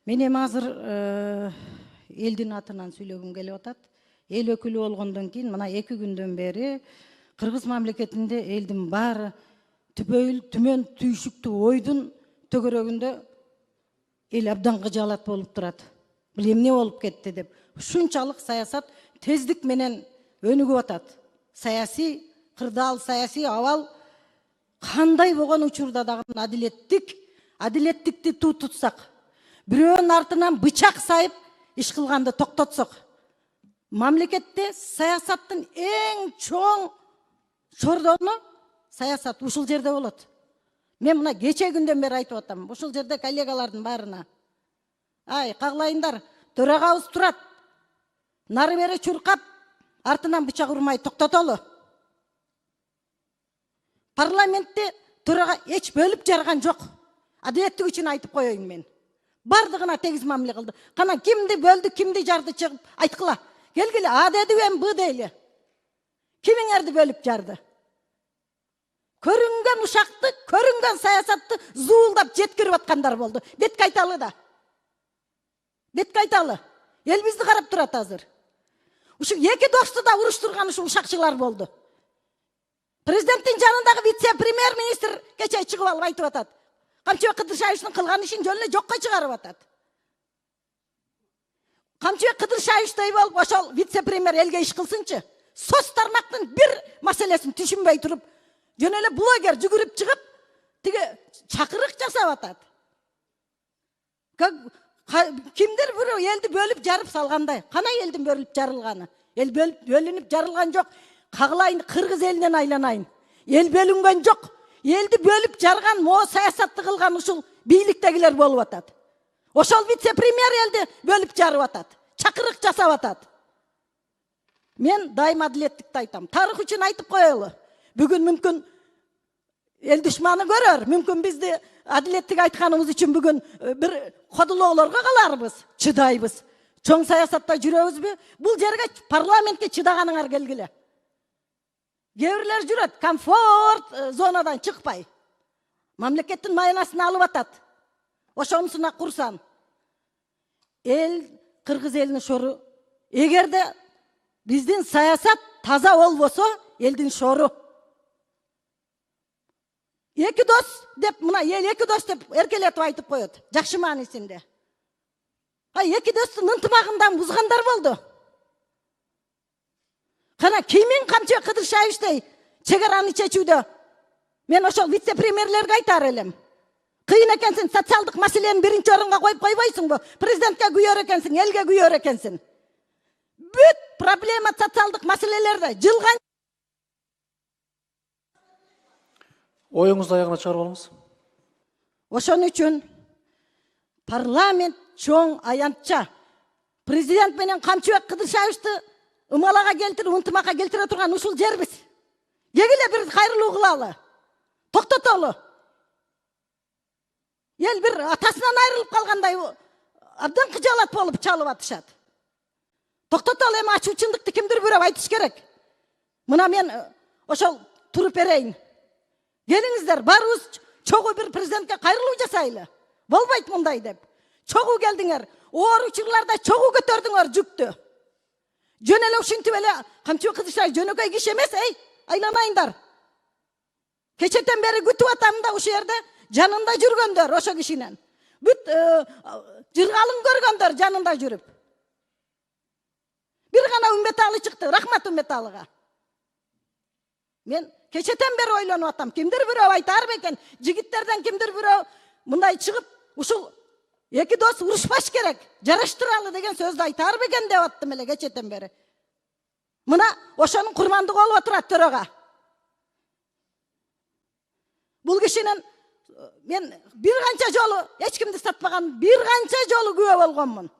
Мен эми азыр элдин атынан сүйлөгүм келип атат. Эл өкүлү болгондон кийин мына 2 күндөн бери Кыргыз мамлекетинде элдин баары түмөн түйшүктүү ойдун төгөрөгүндө эл абдан кыжаалат болуп турат. Бул эмне болуп кетти деп. Ушунчалык саясат тездик менен өнүгүп атат. Саясий кырдаал, саясий абал кандай болгон учурда дагы адилеттикти тутсак, бирөөнүн артынан бычак сайып иш кылганды токтотсок, мамлекетте саясаттын эң чоң чордону саясат ушул жерде болот. Мен мына кече күндөн бери айтып атам, ушул жерде коллегалардын баарына. Ай, каглайындар, төрагабыз турат. Нары бери чуркап, артынан бычак урмай токтотолу. Парламентте төрага эч бөлүп жарган жок. Адилеттик үчүн айтып коеюн мен. Бардыгына тегиз мамиле кылды. Кана кимди бөлдү, кимди жарды чыгып айткыла. Келгиле, А деди мен Б дейли. Кимиңерди бөлүп жарды? Көрүнгөн ушакты, көрүнгөн саясатты зуулдап жеткирип аткандар болду. Бетке айталы да. Бетке айталы. Эл бизди карап турат азыр. Ушу эки досту да уруштурган ушу ушакчылар болду. Президенттин жанындагы вице-премьер-министр кече чыгып алып айтып атат. Камчыбек Кыдыршаевичтин кылган ишин жөн эле жокко чыгарып атат. Камчыбек Кыдыршаевичтей болуп ошол вице-премьер элге иш кылсынчы. Соц тармактын бир маселесин түшүнбөй туруп, жөн эле блогер жүгүрүп чыгып, тиги чакырык жасап атат. Кимдир бирөө элди бөлүп жарып салгандай. Кана элдин бөлүп жарылганы? Эл бөлүнүп жарылган жок. Каглайын, кыргыз элинен айланайын. Эл бөлүнгөн жок. Элди бөлүп жарган, мо саясатты кылган ушул бийликтегилер болуп атат. Ошол вице-премьер элди бөлүп жарып атат. Чакырык жасап атат. Мен дайым адилеттикти айтам. Тарых үчүн айтып коелу. Бүгүн мүмкүн эл душманы көрөр, мүмкүн бизди адилеттик айтканыбыз үчүн бүгүн бир кодулоолорго каларбыз, чыдайбыз. Чоң саясатта жүрөбүзбү? Бул жерге парламентке чыдаганыңар келгиле. Кээ-бирлер жүрөт, комфорт зонадан чыкпай. Мамлекеттин майнасын алып атат. Ошонусуна курсан. Эл, кыргыз элинин шору, эгерде биздин саясат таза болбосо, элдин шору. Эки дос деп, мына эл эки дос деп эркелетип айтып коет. Жакшы маанисинде. Эки достун ынтымагындан бузгандар болду. Кана кимин Камчыбек Кыдыршаевичтей чегараны чечүүдө мен ошол вице-премьерлерге айтар элем. Кыйын экенсиң, социалдык маселени биринчи орунга коюп койбойсуңбу? Президентке күйөр экенсиң, элге күйөр экенсиң. Бүт проблема социалдык маселелерде жылган. Оюңузду аягына чыгарып алыңыз. Ошон үчүн парламент чоң аянтча президент менен Камчыбек Кыдыршаевичти ымалага келтирип, ынтымакка келтире турган ушул жербиз. Кегиле бир кайрылуу кылалы. Токтотолу. Эл бир атасынан айрылып калгандай абдан кыжаалат болуп чалып атышат. Токтотолу, эми ачуучундукты кимдир бирөө айтыш керек. Мына мен ошол туруп берейин. Келиңиздер, барыбыз чогуу бир президентке кайрылуу жасайлы. Болбойт мындай деп. Чогуу келдиңер. Оор учурларда чогуу көтөрдүңөр жүктү. Жөн эле ушинтип эле Камчыбек Кыдыршаевич жөнөкөй киши эмес, айланайындар. Кечетен бери күтүп атам да ушул жерде жанында жүргөндөр ошо кишинен. Бүт жыргалын көргөндөр жанында жүрүп. Бир гана Үмбеталы чыкты, рахмат Үмбеталыга. Мен кечетен бери ойлонуп атам, кимдир бирөө айтар бекен, жигиттерден кимдир бирөө мындай чыгып, ушул эки дос урушпаш керек, жараштыралы деген сөздү айтар бекен деп аттым эле кечетен бери. Мына ошонун курмандыгы болуп отурат төрага. Бул кишинин мен бир канча жолу эч кимди сатпаган, бир канча жолу күбө болгонмун.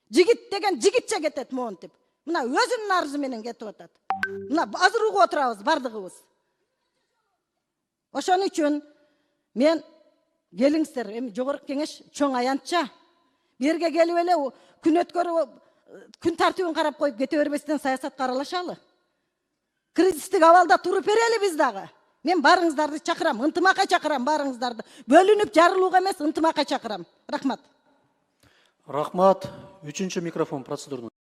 Жигит деген жигитче кетет монтип. Мына өзүнүн арызы менен кетип атат. Мына азыр угуп отурабыз бардыгыбыз. Ошон үчүн мен келиңиздер, эми жогорку кеңеш чоң аянтча берге келип эле күн өткөрүп, күн тартибин карап коюп кете бербестен саясатка аралашалы. Кризистик абалда туруп берели биз дагы. Мен барыңыздарды чакырам, ынтымакка чакырам барыңыздарды. Бөлүнүп жарылууга эмес, ынтымакка чакырам. Рахмат. Рахмат. Үчүнчү микрофон процедурный.